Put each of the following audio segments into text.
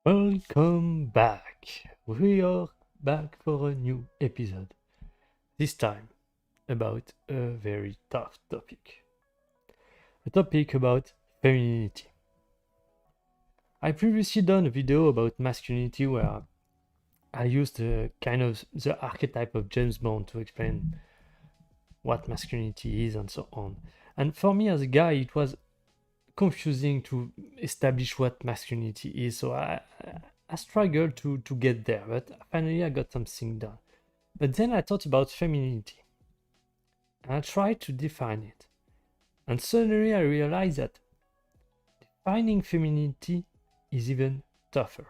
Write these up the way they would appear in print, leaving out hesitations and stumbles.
Welcome back. We are back for a new episode. This time about a very tough topic. A topic about femininity. I previously done a video about masculinity where I used the archetype of James Bond to explain what masculinity is and so on. And for me as a guy, it was confusing to establish what masculinity is. So I struggled to get there, but finally I got something done. But then I thought about femininity and I tried to define it. And suddenly I realized that defining femininity is even tougher.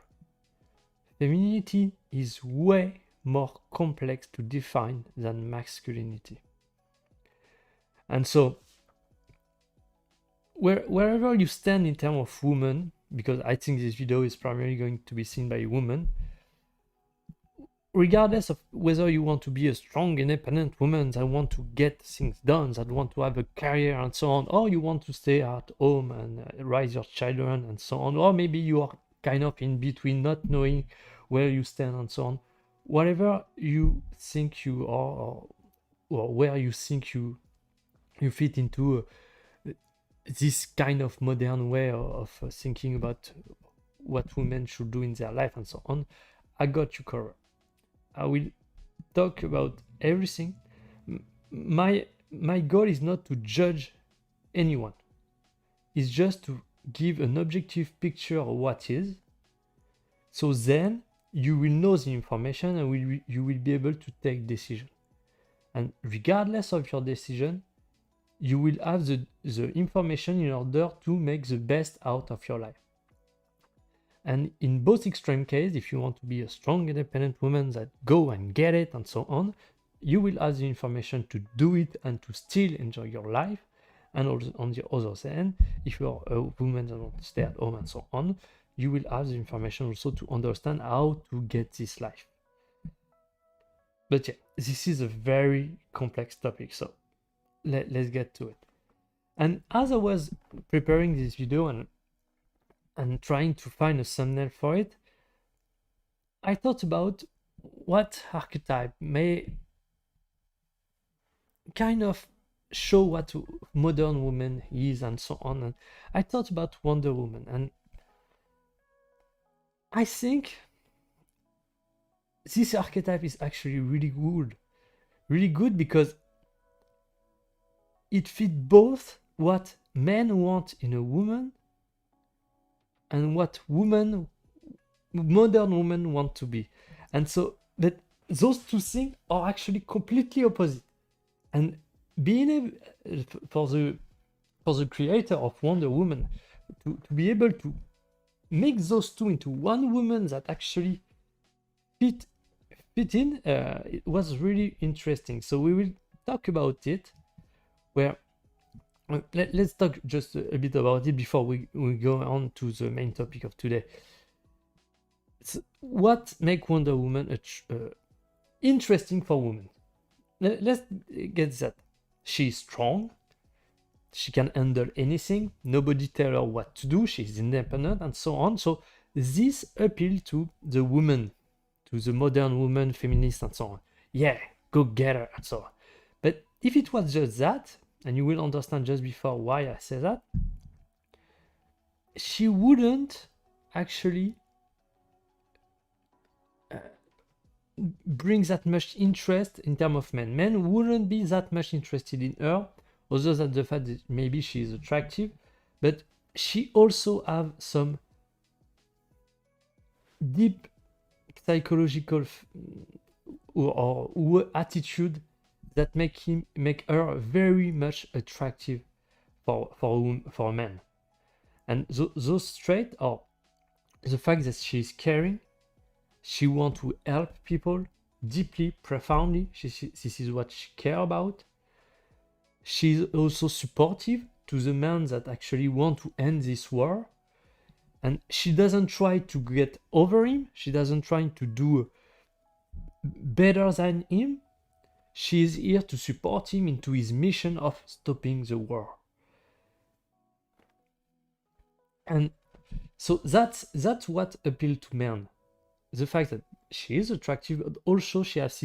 Femininity is way more complex to define than masculinity. And so wherever you stand in terms of woman, because I think this video is primarily going to be seen by women, regardless of whether you want to be a strong, independent woman that want to get things done, that want to have a career and so on, or you want to stay at home and raise your children and so on, or maybe you are kind of in between, not knowing where you stand and so on. Whatever you think you are, or where you think you fit into this kind of modern way of thinking about what women should do in their life and so on, I got you covered. I will talk about everything. My goal is not to judge anyone. It's just to give an objective picture of what is. So then you will know the information and you will be able to take decision. And regardless of your decision, you will have the information in order to make the best out of your life. And in both extreme cases, if you want to be a strong, independent woman that go and get it and so on, you will have the information to do it and to still enjoy your life. And also on the other hand, if you're a woman that wants to stay at home and so on, you will have the information also to understand how to get this life. But yeah, this is a very complex topic, so let's get to it. And as I was preparing this video and trying to find a thumbnail for it, I thought about what archetype may kind of show what modern woman is and so on. And I thought about Wonder Woman, and I think this archetype is actually really good because it fits both what men want in a woman and what modern women want to be. And so that those two things are actually completely opposite. And being able for the creator of Wonder Woman to be able to make those two into one woman that actually fit in, it was really interesting. So we will talk about it. Where let's talk just a bit about it before we go on to the main topic of today. So what makes Wonder Woman interesting for women? Let's get that. She's strong. She can handle anything. Nobody tell her what to do. She's independent and so on. So this appeal to the woman, to the modern woman, feminist and so on. Yeah, go get her and so on. But if it was just that, and you will understand just before why I say that, she wouldn't actually bring that much interest in terms of men. Men wouldn't be that much interested in her, other than the fact that maybe she is attractive, but she also have some deep psychological or attitude that make her very much attractive for men. And those traits are the fact that she's caring, she wants to help people deeply, profoundly. This is what she cares about. She's also supportive to the men that actually want to end this war. And she doesn't try to get over him. She doesn't try to do better than him. She is here to support him into his mission of stopping the war. And So that's what appealed to men. The fact that she is attractive, but also she has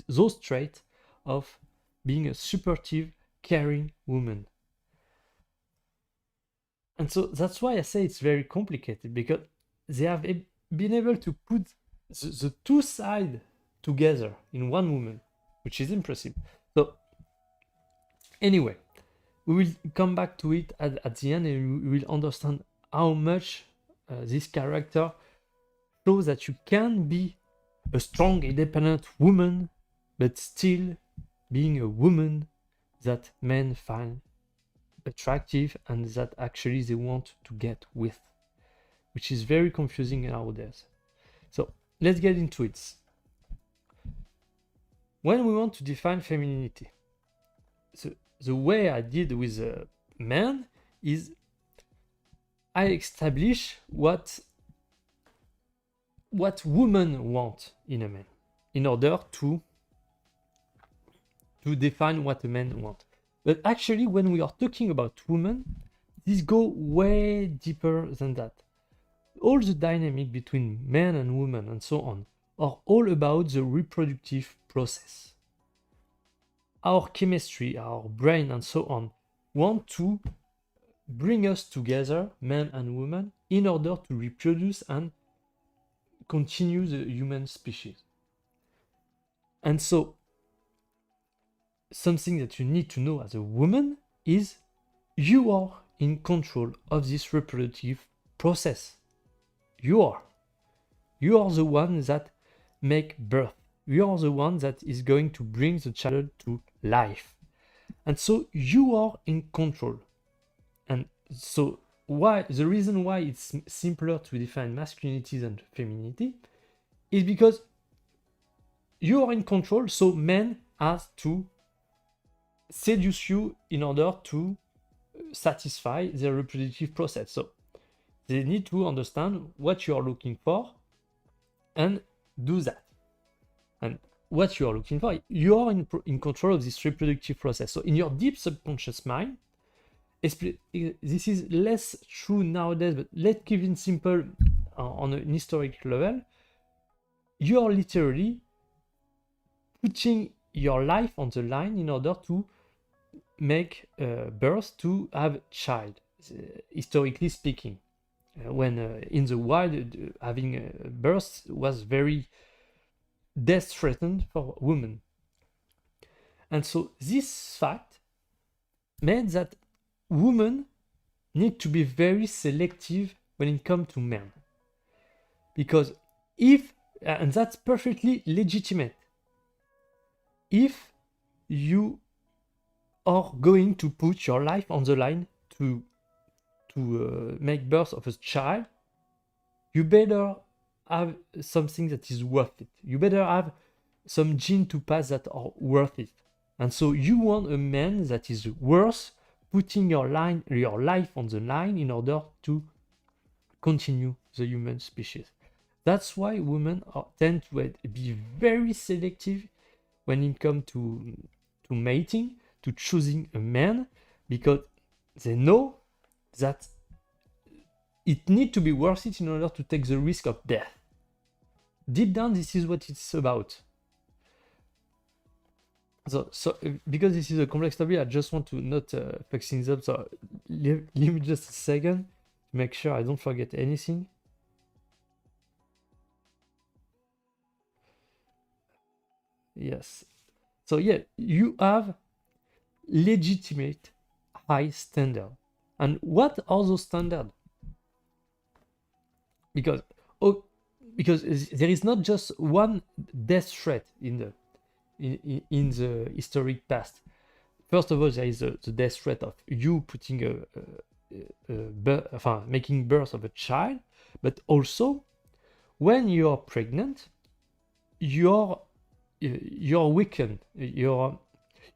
those traits of being a supportive, caring woman. And so that's why I say it's very complicated, because they have been able to put the two sides together in one woman, which is impressive. So anyway, we will come back to it at the end, and we will understand how much this character shows that you can be a strong, independent woman, but still being a woman that men find attractive and that actually they want to get with, which is very confusing nowadays. So let's get into it. When we want to define femininity, the way I did with men is I establish what women want in a man in order to define what a man wants. But actually, when we are talking about women, this goes way deeper than that. All the dynamic between men and women and so on are all about the reproductive process. Our chemistry, our brain and so on want to bring us together, men and women, in order to reproduce and continue the human species. And so something that you need to know as a woman is you are in control of this reproductive process. You are the one that make birth. You are the one that is going to bring the child to life. And so you are in control. And so the reason why it's simpler to define masculinity than femininity is because you are in control, so men have to seduce you in order to satisfy their reproductive process. So they need to understand what you are looking for and do that. And what you are looking for, you are in control of this reproductive process. So in your deep subconscious mind, this is less true nowadays, but let's keep it simple on an historic level. You are literally putting your life on the line in order to make birth, to have a child, historically speaking. When in the wild, having birth was very death threatened for women. And so this fact meant that women need to be very selective when it comes to men. Because and that's perfectly legitimate, if you are going to put your life on the line to make birth of a child, you better have something that is worth it. You better have some gene to pass that are worth it. And so you want a man that is worth putting your life on the line in order to continue the human species. That's why women tend to be very selective when it comes to mating, to choosing a man, because they know that it needs to be worth it in order to take the risk of death. Deep down, this is what it's about. So because this is a complex topic, I just want to not fuck things up. So leave me just a second to make sure I don't forget anything. Yes. So yeah, you have legitimate high standard. And what are those standards? Because there is not just one death threat in the historic past. First of all, there is the death threat of you putting making birth of a child, but also when you are pregnant, you're weakened. You're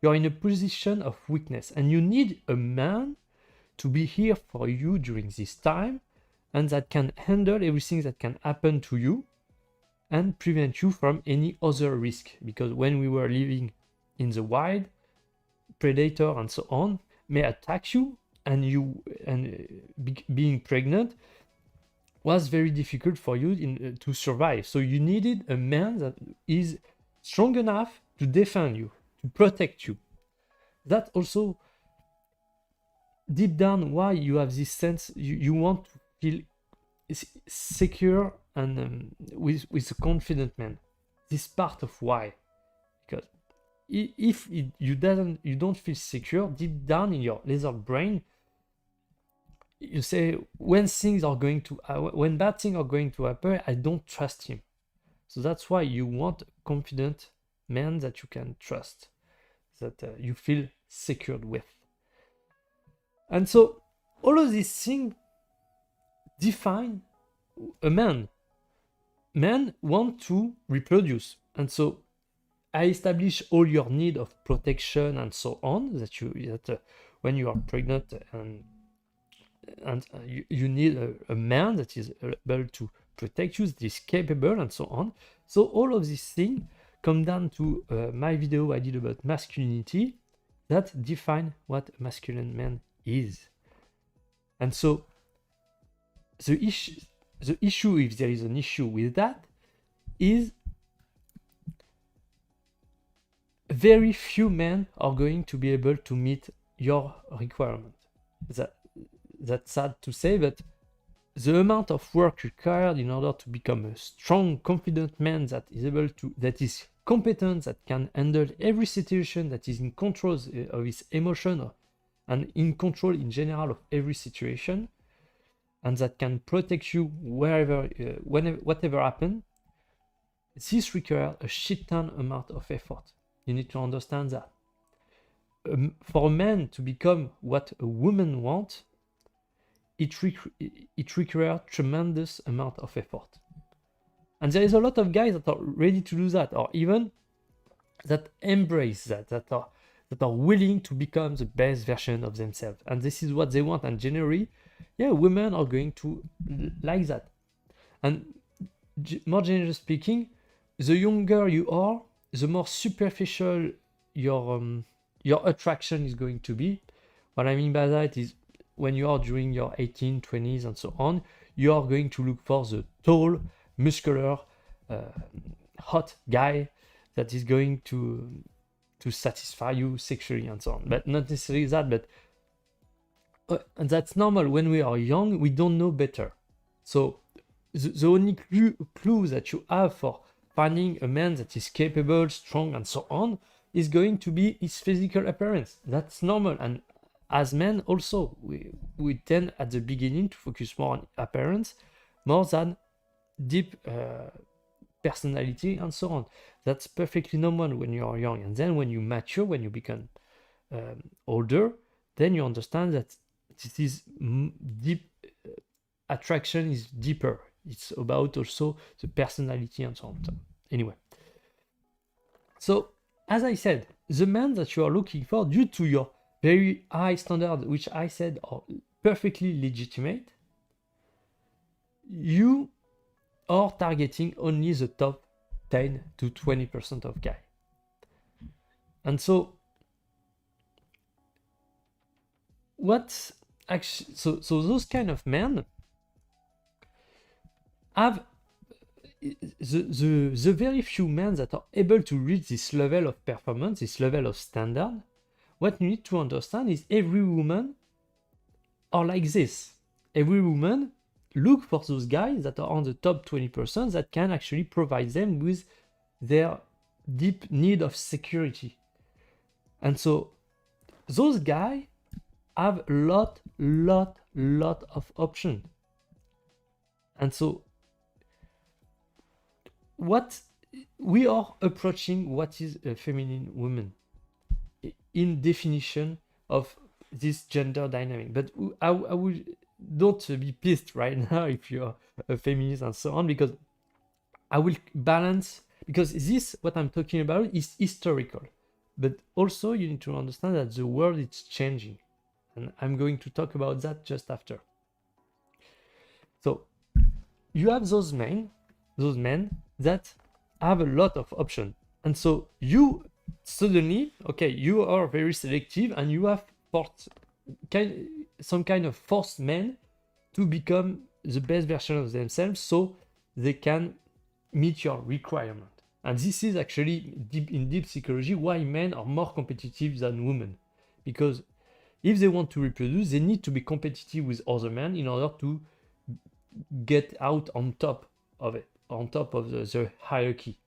in a position of weakness, and you need a man to be here for you during this time, and that can handle everything that can happen to you and prevent you from any other risk. Because when we were living in the wild, predator and so on may attack you, and being pregnant was very difficult for you to survive. So you needed a man that is strong enough to defend you, to protect you. That also, deep down, why you have this sense, you want to feel secure and with a confident man. This part of why. Because if you don't feel secure, deep down in your lizard brain, you say, when bad things are going to happen, I don't trust him. So that's why you want a confident man that you can trust, that you feel secured with. And so all of these things define a man. Men want to reproduce. And so I establish all your need of protection and so on, that when you are pregnant and you need a man that is able to protect you, that is capable and so on. So all of these things come down to my video I did about masculinity that define what a masculine man is. And so the issue, if there is an issue with that, is very few men are going to be able to meet your requirement. That's sad to say, but the amount of work required in order to become a strong, confident man that is competent, that can handle every situation, that is in control of his emotion and in control in general of every situation, and that can protect you wherever, whatever happens, this requires a shit ton amount of effort. You need to understand that. For a man to become what a woman wants, it requires tremendous amount of effort. And there is a lot of guys that are ready to do that, or even that embrace that are willing to become the best version of themselves. And this is what they want. And generally, women are going to like that. And more generally speaking, the younger you are, the more superficial your attraction is going to be. What I mean by that is, when you are during your 18, 20s and so on, you are going to look for the tall, muscular, hot guy that is going to satisfy you sexually and so on. But not necessarily that, but and that's normal. When we are young, we don't know better. So the only clue that you have for finding a man that is capable, strong, and so on is going to be his physical appearance. That's normal. And as men also, we tend at the beginning to focus more on appearance more than deep personality and so on. That's perfectly normal when you are young. And then when you mature, when you become older, then you understand that this is deep attraction is deeper. It's about also the personality and so on. So, anyway. So, as I said, the man that you are looking for, due to your very high standard, which I said are perfectly legitimate, you are targeting only the top 10 to 20% of guys. And so, so those kind of men have the very few men that are able to reach this level of performance, this level of standard. What you need to understand is every woman are like this. Every woman look for those guys that are on the top 20% that can actually provide them with their deep need of security. And so those guys have a lot of options. And so what we are approaching, what is a feminine woman in definition of this gender dynamic. But I will don't be pissed right now if you're a feminist and so on, because I will balance, because this, what I'm talking about, is historical. But also you need to understand that the world is changing. And I'm going to talk about that just after. So you have those men that have a lot of options. And so you suddenly, okay, you are very selective and you have some kind of forced men to become the best version of themselves so they can meet your requirement. And this is actually in deep psychology why men are more competitive than women. Because if they want to reproduce, they need to be competitive with other men in order to get out on top of it, on top of the hierarchy.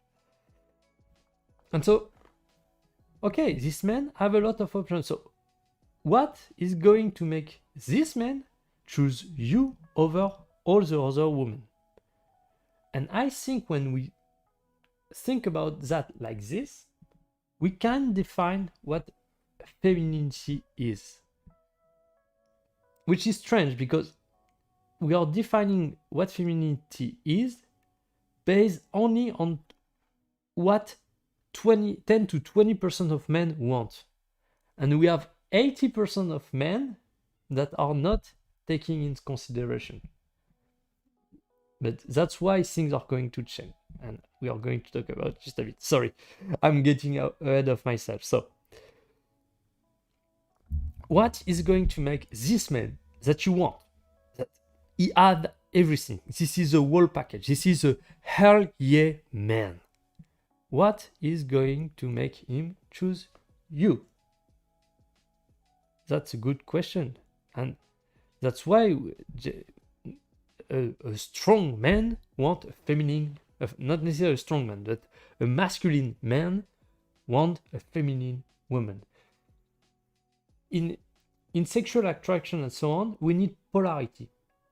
And so, okay, these men have a lot of options. So what is going to make this man choose you over all the other women? And I think when we think about that like this, we can define what femininity is. Which is strange because we are defining what femininity is based only on what 10 to 20% of men want. And we have 80% of men that are not taking into consideration. But that's why things are going to change. And we are going to talk about just a bit. Sorry, I'm getting ahead of myself. So, what is going to make this man that you want? That he had everything. This is a whole package. This is a hell yeah man. What is going to make him choose you? That's a good question. And that's why a strong man wants a feminine, not necessarily a strong man, but a masculine man wants a feminine woman. In sexual attraction and so on, we need polarity.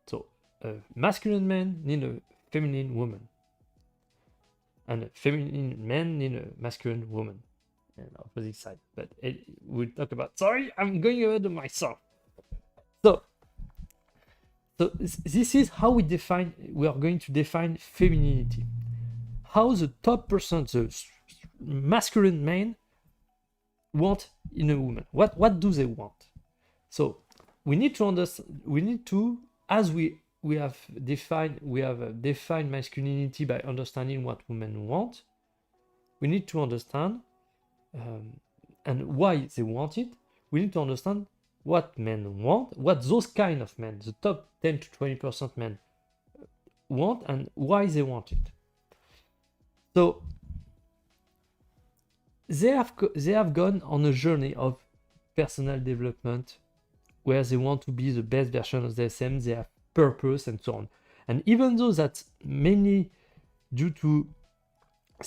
So a masculine man needs a feminine woman. And a feminine man needs a masculine woman. And opposite side. But we'll talk about, sorry, I'm going ahead of myself. So this is how we are going to define femininity. How the top percent, the masculine men, want in a woman. What do they want? So we need to understand, as we have defined masculinity by understanding what women want. We need to understand and why they want it. We need to understand what men want, what those kind of men, the top 10 to 20% men want, and why they want it. So they have gone on a journey of personal development where they want to be the best version of themselves, they have purpose and so on. And even though that's mainly due to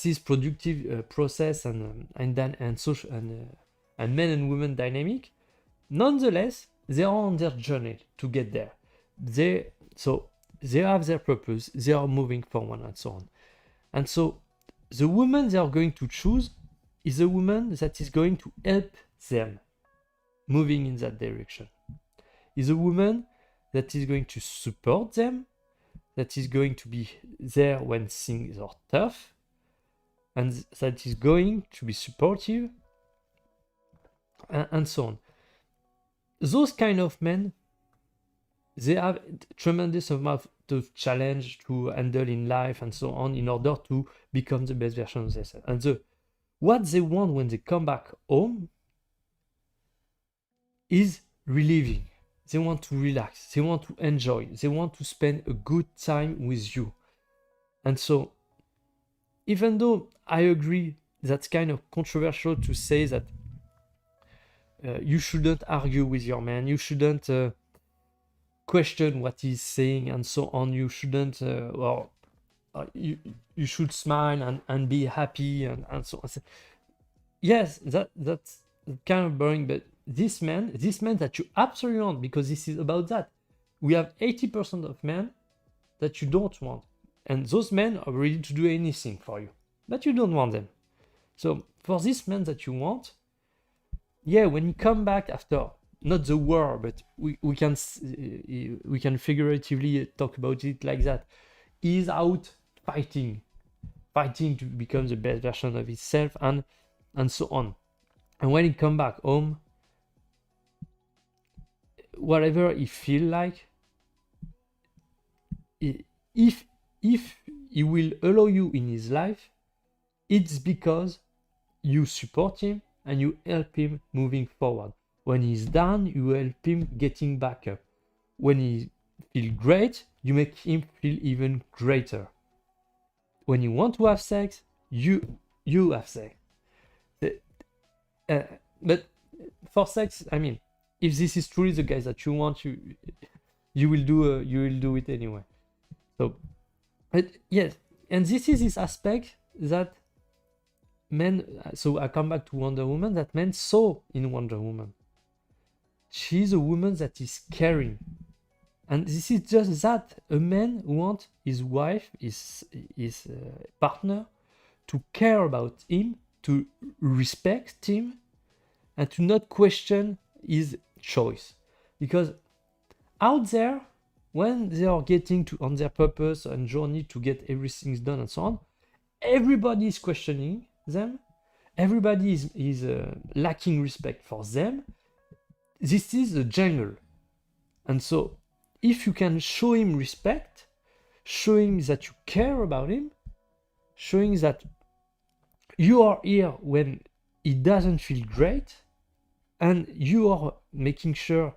this productive process and social and men and women dynamic, nonetheless, they are on their journey to get there. They have their purpose, they are moving forward and so on. And so the woman they are going to choose is a woman that is going to help them moving in that direction. Is a woman that is going to support them, that is going to be there when things are tough, and that is going to be supportive, and so on. Those kind of men, they have tremendous amount of challenge to handle in life and so on in order to become the best version of themselves. And what they want when they come back home is relieving. They want to relax. They want to enjoy. They want to spend a good time with you. And so, even though I agree that's kind of controversial to say that you shouldn't argue with your man, you shouldn't question what he's saying and so on, you shouldn't, you should smile and be happy and so on. Yes, that's kind of boring, but this man that you absolutely want, because this is about that. We have 80% of men that you don't want. And those men are ready to do anything for you, but you don't want them. So for this man that you want, when you come back after, not the war, but we can figuratively talk about it like that. He's out fighting to become the best version of himself and so on. And when he come back home, whatever he feel like, if he will allow you in his life, it's because you support him and you help him moving forward. When he's down, you help him getting back up. When feel great, you make him feel even greater. When you want to have sex, you have sex. But for sex, I mean, if this is truly the guy that you want, you will do it anyway. So, but yes, and this is this aspect that men. So I come back to Wonder Woman. That men saw in Wonder Woman. She's a woman that is caring, and this is just that a man wants his wife, his partner, to care about him, to respect him, and to not question his choice. Because out there, when they are getting to on their purpose and journey to get everything done and so on, everybody is questioning them. Everybody is lacking respect for them. This is the jungle. And so, if you can show him respect, showing that you care about him, showing that you are here when he doesn't feel great, and you are making sure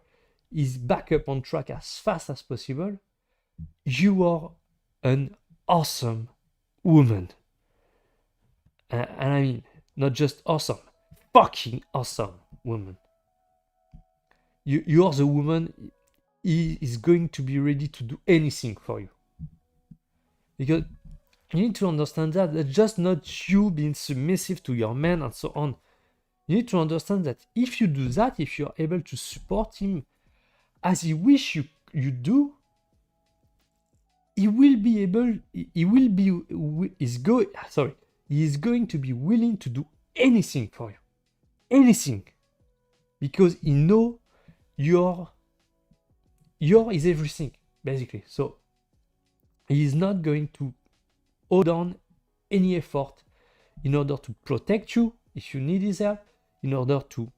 he's back up on track as fast as possible, you are an awesome woman. And I mean, not just awesome, fucking awesome woman. You are the woman he is going to be ready to do anything for you. Because you need to understand that it's just not you being submissive to your man and so on. You need to understand that if you do that, if you're able to support him as he wish you do, he is going to be willing to do anything for you. Anything. Because he know your is everything, basically. So he is not going to hold on any effort in order to protect you if you need his help, in order to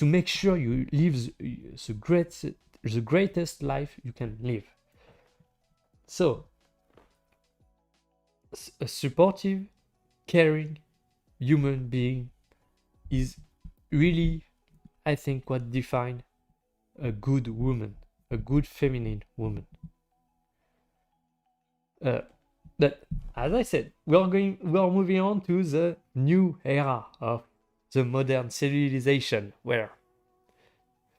make sure you live the greatest life you can live. So a supportive, caring human being is really, I think, what defines a good woman, a good feminine woman. But as I said, we are moving on to the new era of the modern civilization, where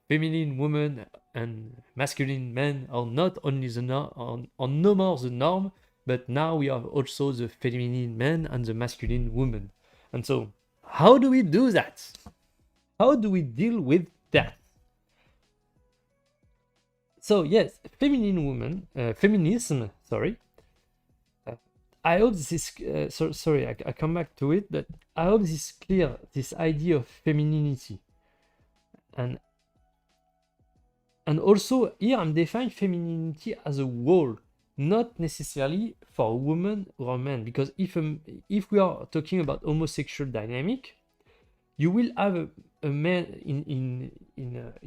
feminine women and masculine men are not only no more the norm, but now we have also the feminine men and the masculine women. And so, how do we do that? How do we deal with that? So yes, feminism, sorry. I hope this is, sorry, I come back to it, but I hope this is clear, this idea of femininity. And also here I'm defining femininity as a whole, not necessarily for a woman or a man, because if we are talking about homosexual dynamic, you will have a man in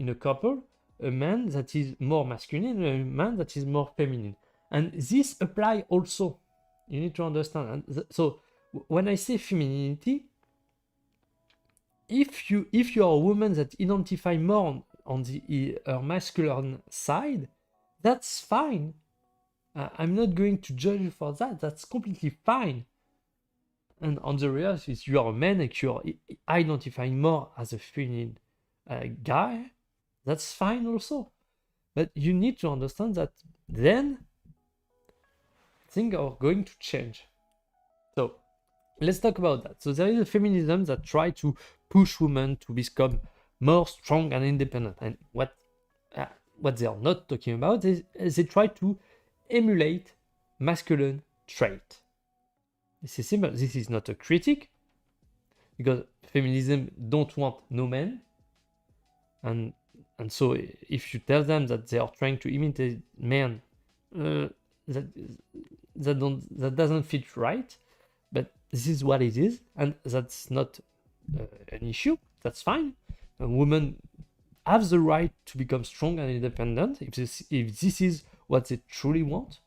a couple, a man that is more masculine and a man that is more feminine. And this applies also. You need to understand. And so when I say femininity, if you are a woman that identify more on the masculine side, that's fine. I'm not going to judge you for that. That's completely fine. And on the reverse, if you are a man and you are identifying more as a feminine guy, that's fine also. But you need to understand that then things are going to change. So let's talk about that. So there is a feminism that try to push women to become more strong and independent. And what they are not talking about is they try to emulate masculine trait. This is simple. This is not a critique, because feminism don't want no men. And so if you tell them that they are trying to imitate men, that doesn't fit right. But this is what it is, and that's not an issue. That's fine. A woman has the right to become strong and independent if this is what they truly want,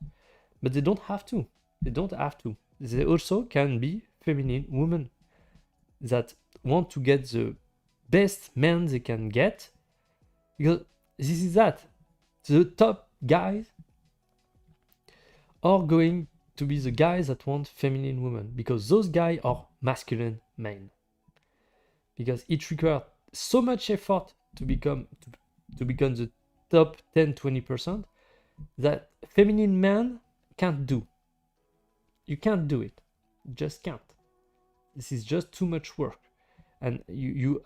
but they don't have to. They also can be feminine women that want to get the best men they can get, because this is that. the top guys are going to be the guys that want feminine women, because those guys are masculine men. Because it requires so much effort to become the top 10-20% that feminine men can't do. You can't do it. You just can't. This is just too much work. And you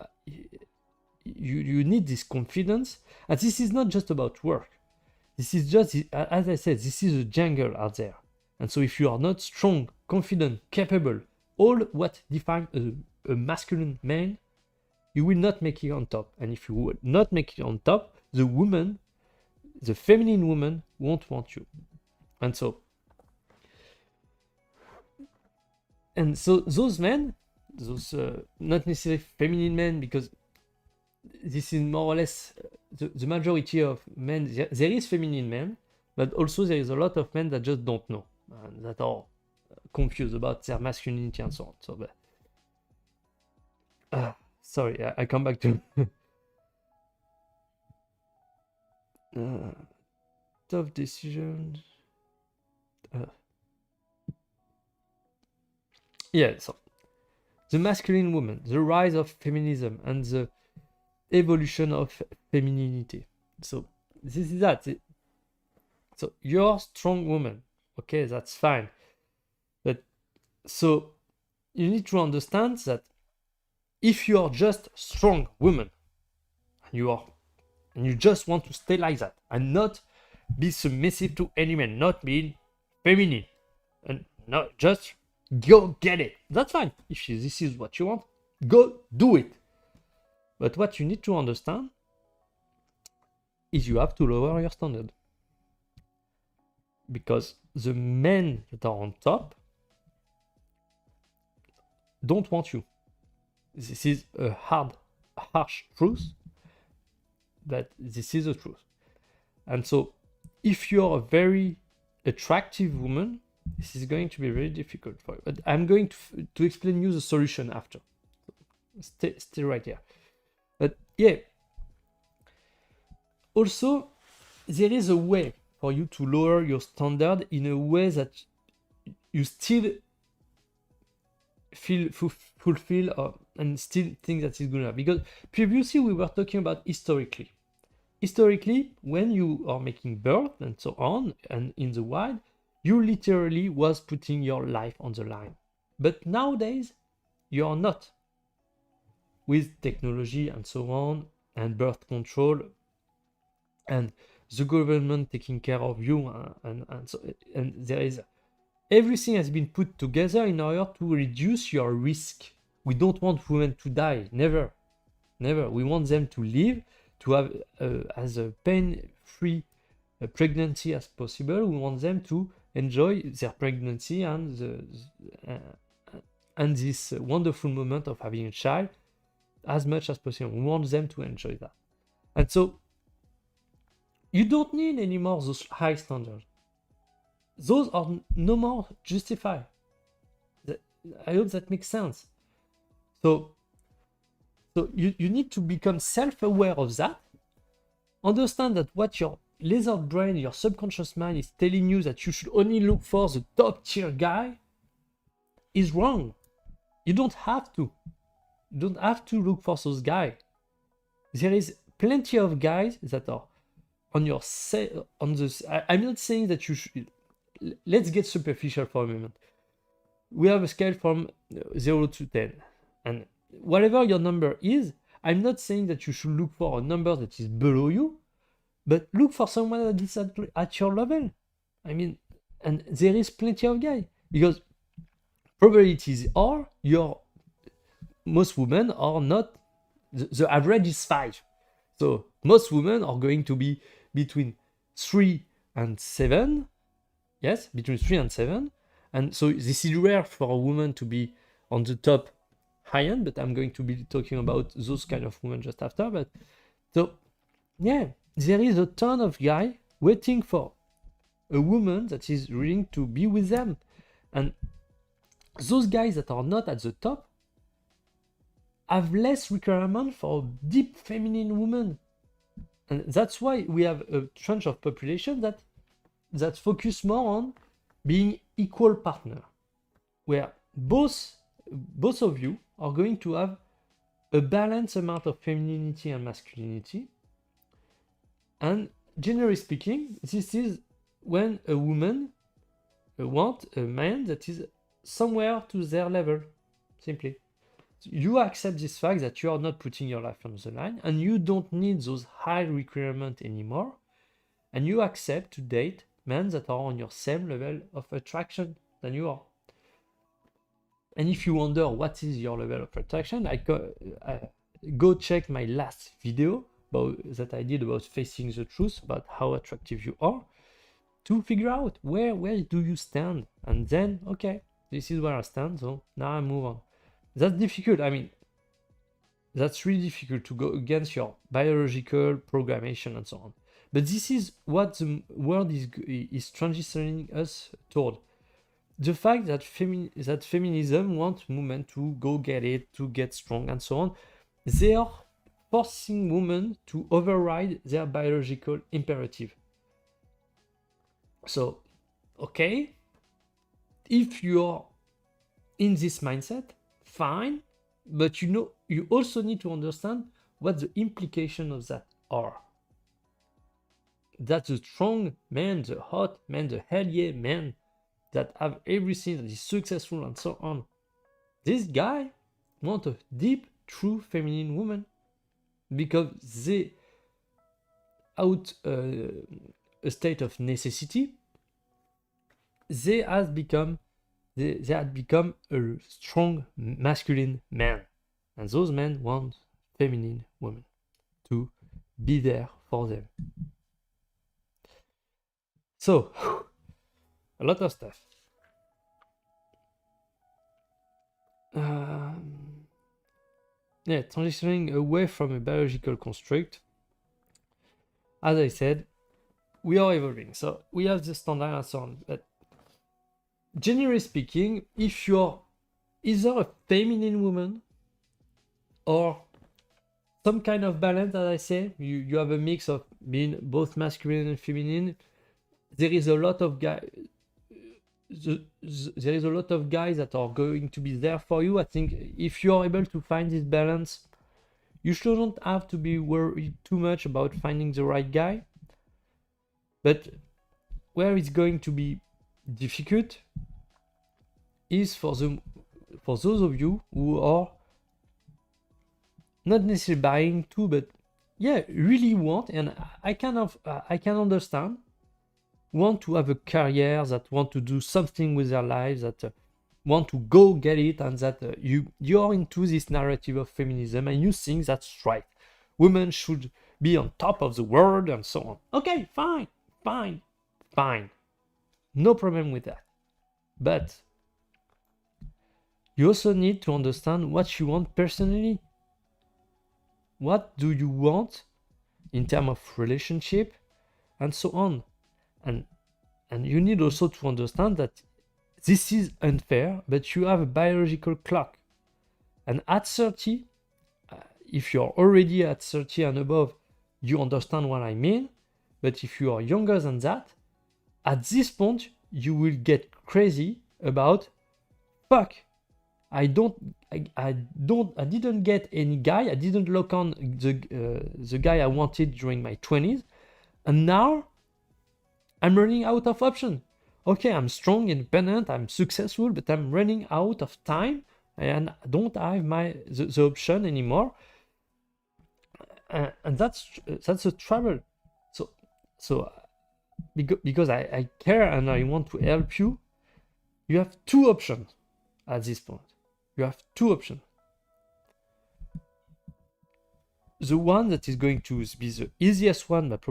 need this confidence. And this is not just about work. This is just, as I said, this is a jungle out there. And so if you are not strong, confident, capable, all what defines a masculine man, you will not make it on top. And if you would not make it on top, the feminine woman won't want you. And so those men, not necessarily feminine men, because this is more or less the majority of men. There is feminine men, but also there is a lot of men that just don't know, and that are confused about their masculinity and so on. So, sorry, I come back to tough decisions. Yeah, so the masculine woman, the rise of feminism, and the evolution of femininity. So this is that. So you're a strong woman, okay, that's fine. But so you need to understand that if you are just strong woman, and you just want to stay like that and not be submissive to any man, not being feminine, and not just go get it. That's fine. If this is what you want, go do it. But what you need to understand is you have to lower your standard. Because the men that are on top don't want you. This is a harsh truth, but this is the truth. And so if you're a very attractive woman, this is going to be very difficult for you. But I'm going to explain you the solution after. Stay right here. But yeah, also there is a way for you to lower your standard in a way that you still feel fulfilled and still think that is good enough. Because previously we were talking about historically. Historically, when you are making birth and so on, and in the wild, you literally was putting your life on the line. But nowadays, you are not. With technology and so on, and birth control, and the government taking care of you, and there is everything has been put together in order to reduce your risk. We don't want women to die, never. We want them to live, to have as a pain-free pregnancy as possible. We want them to enjoy their pregnancy and this wonderful moment of having a child as much as possible. We want them to enjoy that. And so you don't need anymore those high standards. Those are no more justified. I hope that makes sense. So you need to become self-aware of that. Understand that what your lizard brain, your subconscious mind is telling you that you should only look for the top tier guy is wrong. You don't have to. You don't have to look for those guys. There is plenty of guys that are on your I'm not saying that you should. Let's get superficial for a moment. We have a scale from 0 to 10. And whatever your number is, I'm not saying that you should look for a number that is below you, but look for someone that is at your level. I mean, and there is plenty of guys. Because probabilities are most women are not, the average is 5. So most women are going to be between 3 and 7. Yes, between 3 and 7. And so this is rare for a woman to be on the top high end, but I'm going to be talking about those kind of women just after. But so, yeah, there is a ton of guys waiting for a woman that is willing to be with them. And those guys that are not at the top have less requirement for a deep feminine woman. And that's why we have a tranche of population that focus more on being equal partner, where both of you are going to have a balanced amount of femininity and masculinity. And generally speaking, this is when a woman wants a man that is somewhere to their level, simply. You accept this fact that you are not putting your life on the line and you don't need those high requirements anymore, and you accept to date men that are on your same level of attraction than you are. And if you wonder what is your level of attraction, go check my last video that I did about facing the truth about how attractive you are, to figure out where do you stand. And then, okay, this is where I stand, so now I move on. That's difficult. I mean, that's really difficult to go against your biological programmation and so on. But this is what the world is transitioning us toward. The fact that feminism wants women to go get it, to get strong and so on, they are forcing women to override their biological imperative. So, okay, if you're in this mindset, fine, but you also need to understand what the implications of that are. That the strong man, the hot man, the hell yeah man that have everything, that is successful and so on, this guy wants a deep, true feminine woman, because they, out a state of necessity, they had become a strong masculine man, and those men want feminine women to be there for them. So a lot of stuff. Transitioning away from a biological construct. As I said, we are evolving, so we have the standard and so on. But generally speaking, if you're either a feminine woman or some kind of balance, as I say, you have a mix of being both masculine and feminine, there is a lot of guys. There is a lot of guys that are going to be there for you. I think if you're able to find this balance, you shouldn't have to be worried too much about finding the right guy. But where it's going to be difficult is for those of you who are not necessarily buying too, but really want, and I can understand, want to have a career, that want to do something with their lives, that want to go get it, and that you're into this narrative of feminism and you think that's right. Women should be on top of the world and so on. Okay, fine. No problem with that. But you also need to understand what you want personally. What do you want in terms of relationship and so on? And you need also to understand that this is unfair, but you have a biological clock. And at 30, if you're already at 30 and above, you understand what I mean. But if you are younger than that, at this point, you will get crazy about, fuck, I didn't get any guy. I didn't lock on the guy I wanted during my 20s. And now I'm running out of options. Okay, I'm strong, independent, I'm successful, but I'm running out of time and I don't have the option anymore. And that's a trouble. So because I care and I want to help you, you have two options at this point. You have two options. The one that is going to be the easiest one, but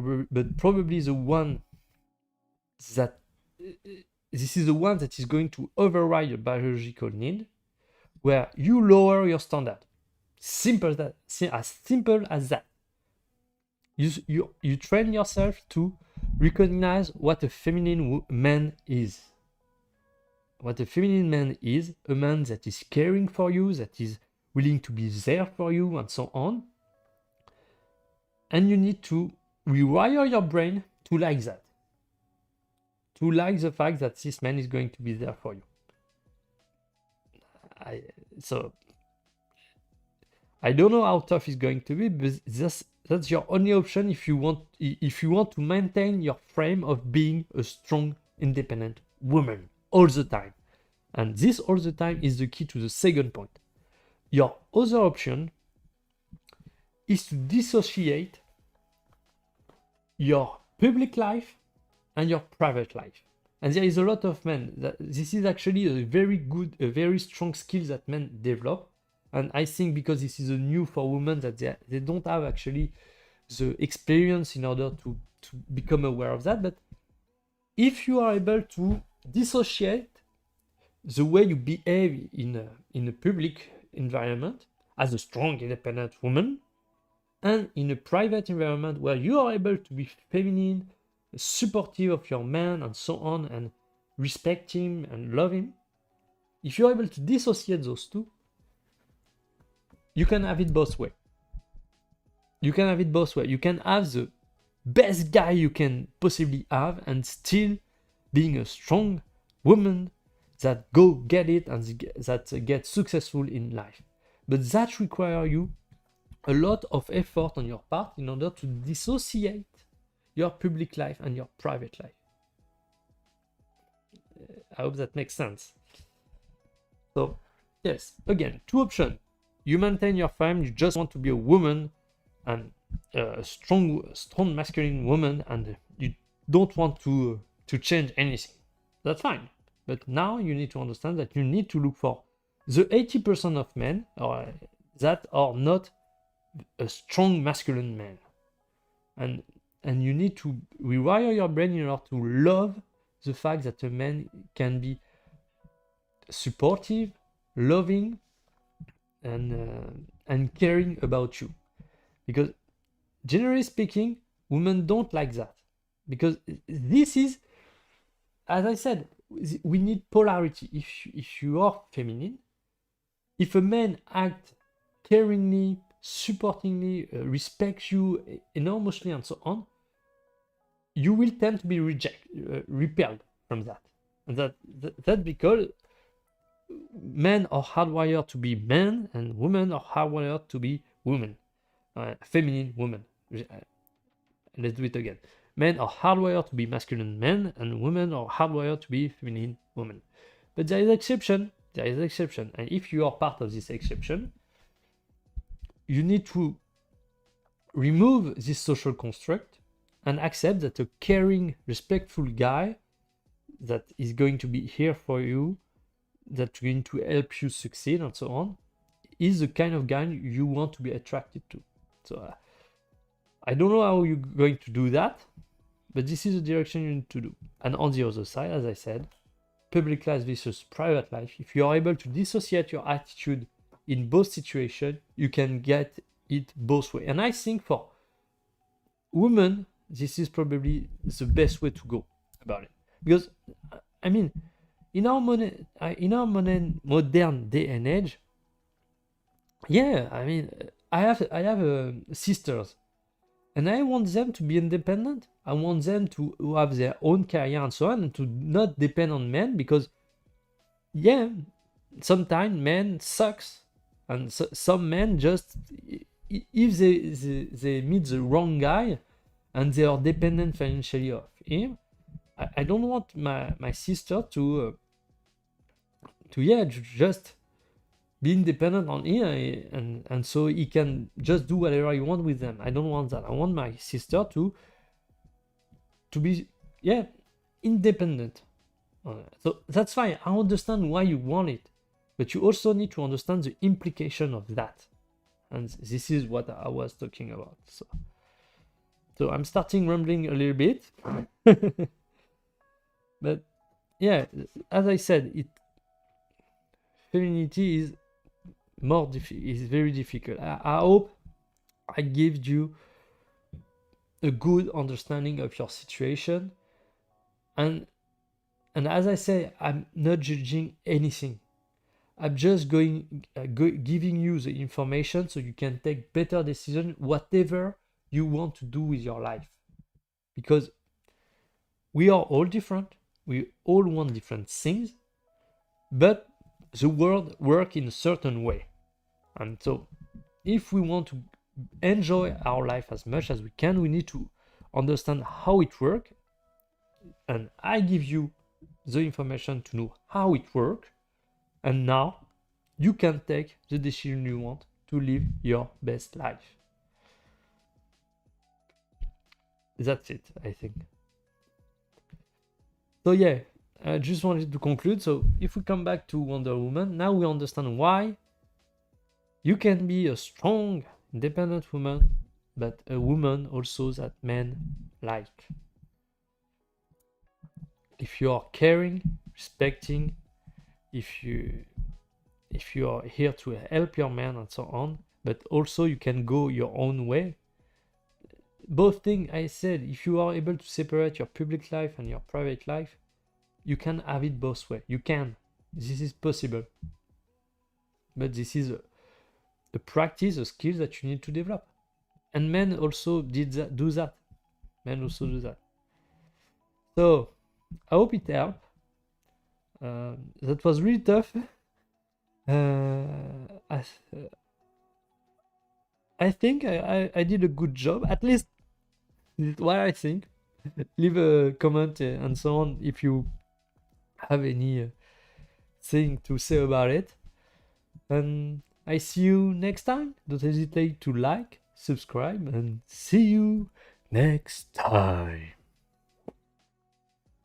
probably the one that this is the one that is going to override your biological need, where you lower your standard. Simple as that. You train yourself to recognize what a feminine man is. What a feminine man is, a man that is caring for you, that is willing to be there for you, and so on. And you need to rewire your brain to like that. To like the fact that this man is going to be there for you. So I don't know how tough it's going to be, but that's your only option if you want to maintain your frame of being a strong, independent woman all the time. And this all the time is the key to the second point. Your other option is to dissociate your public life and your private life. And there is a lot of men that this is actually a very strong skill that men develop. And I think because this is a new for women that they don't have actually the experience in order to become aware of that. But if you are able to dissociate the way you behave in a public environment as a strong, independent woman, and in a private environment where you are able to be feminine, supportive of your man, and so on, and respect him and love him, if you're able to dissociate those two, you can have it both ways. You can have it both ways. You can have the best guy you can possibly have and still being a strong woman that go get it and that get successful in life. But that requires you a lot of effort on your part in order to dissociate your public life and your private life. I hope that makes sense. So, yes, again, two options. You maintain your fame, you just want to be a woman and a strong masculine woman, and you don't want to change anything. That's fine. But now you need to understand that you need to look for the 80% of men that are not a strong masculine man. And you need to rewire your brain in order to love the fact that a man can be supportive, loving, and caring about you. Because generally speaking, women don't like that. Because this is, as I said, we need polarity. If you are feminine, if a man acts caringly, supportingly, respects you enormously, and so on, you will tend to be repelled from that. And that's because men are hardwired to be men, and women are hardwired to be women, feminine women. Let's do it again. Men are hardwired to be masculine men, and women are hardwired to be feminine women. But there is exception. And if you are part of this exception, you need to remove this social construct and accept that a caring, respectful guy that is going to be here for you, that's going to help you succeed and so on, is the kind of guy you want to be attracted to. So I don't know how you're going to do that, but this is the direction you need to do. And on the other side, as I said, public life versus private life, if you are able to dissociate your attitude in both situations, you can get it both ways. And I think for women, this is probably the best way to go about it. Because, I mean, in our modern day and age, yeah, I mean, I have sisters, and I want them to be independent. I want them to have their own career and so on, and to not depend on men, because, yeah, sometimes men sucks, and some men just, if they meet the wrong guy and they are dependent financially of him, I don't want my sister to just be independent on him, and so he can just do whatever he wants with them. I don't want that. I want my sister to be independent. So that's fine. I understand why you want it, but you also need to understand the implication of that. And this is what I was talking about. So I'm starting rambling a little bit. But yeah, as I said, femininity is very difficult. I hope I gave you a good understanding of your situation, and as I say, I'm not judging anything. I'm just giving you the information so you can take better decisions, whatever you want to do with your life. Because we are all different, we all want different things, but the world works in a certain way. And so if we want to enjoy our life as much as we can, we need to understand how it works. And I give you the information to know how it works. And now you can take the decision you want to live your best life. That's it, I think. So yeah, I just wanted to conclude. So if we come back to Wonder Woman, now we understand why you can be a strong, independent woman, but a woman also that men like. If you are caring, respecting, if you are here to help your man and so on, but also you can go your own way. Both things I said, if you are able to separate your public life and your private life, you can have it both ways. You can. This is possible. But this is a practice, a skill that you need to develop. And men also do that. Men also do that. So, I hope it helped. That was really tough. I think I did a good job, at least what I think. Leave a comment and so on if you have any thing to say about it. And I see you next time. Don't hesitate to like, subscribe, and see you next time.